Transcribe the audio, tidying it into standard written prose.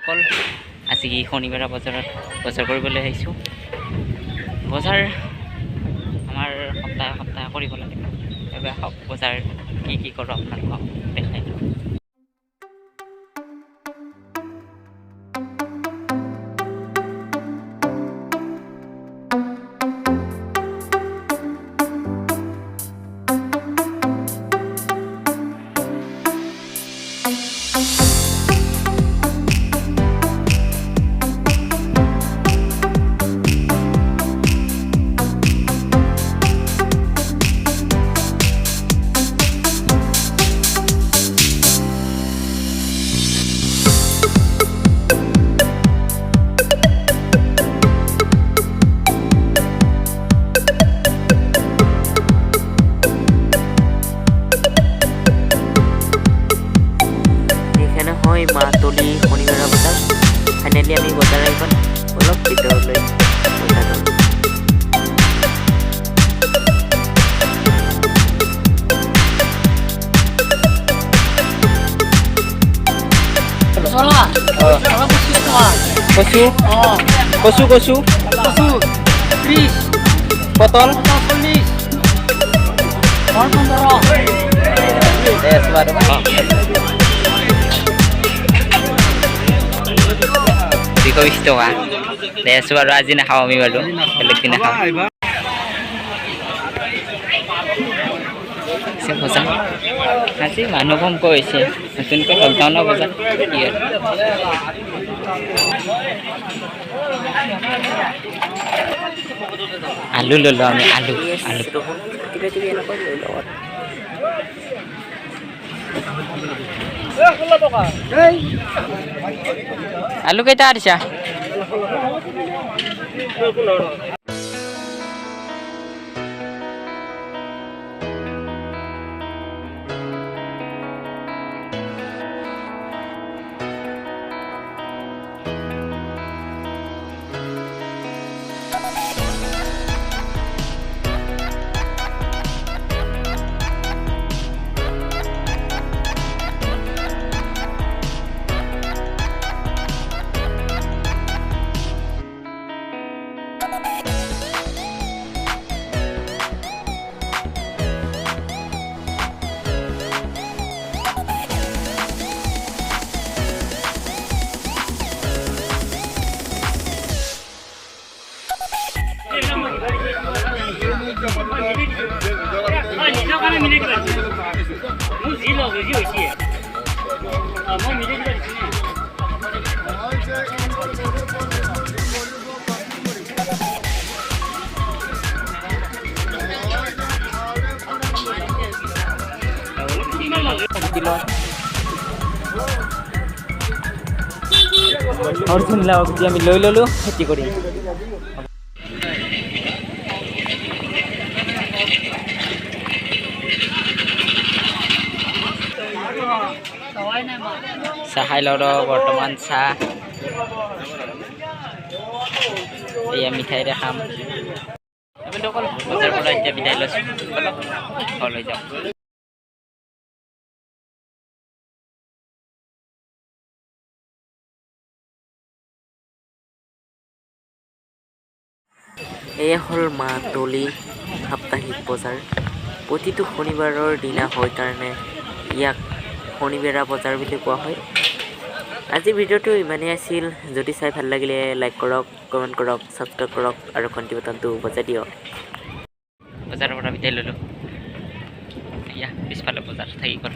কল আজি কি শনিবাৰ বজাৰত বজাৰ কৰিবলৈ আহিছোঁ। বজাৰ আমাৰ সপ্তাহে সপ্তাহে কৰিব লাগে। এবাৰ হওক বজাৰ কি কৰোঁ আপোনালোকক দেখাই দিওঁ। মাতলি শনিবাৰ বজাৰ ফাইনেলি আমি বজাৰ এখন অলপ ভিতৰলৈ কচু 30 পটল 40 220 টকা দেছো বাৰু আজি নাখাওঁ আমি বাৰু বেলেগ দিনা খাওঁ। আজি মানুহ কম কৈছে নতুনকৈ লকডাউনৰ বজাৰ কি আলু ললো আমি আলু আলু কেইটা দিছা? অৰ্জুন লাওক যে আমি লৈ ললো খেতি কৰিম। চাহ খাই লওঁ বৰ্তমান চাহ এয়া মিঠাইৰে খাম। অকল বজাৰৰ পৰা এতিয়া বিদায় লৈছোঁ, অলপ ঘৰলৈ যাওঁ। এয়া হ'ল মাতলি সাপ্তাহিক বজাৰ। প্ৰতিটো শনিবাৰৰ দিনা হয় কাৰণে ইয়াক শনিবেৰা বজাৰ বুলি কোৱা হয়। আজি ভিডিঅ'টো ইমানেই আছিল। যদি চাই ভাল লাগিলে লাইক কৰক, কমেণ্ট কৰক, ছাবস্ক্ৰাইব কৰক আৰু ঘণ্টি বটনটো বজাই দিয়ক। বজাৰৰ পৰা বিদায় ল'লোঁ। এয়া পিছফালে বজাৰ থাকি গ'ল।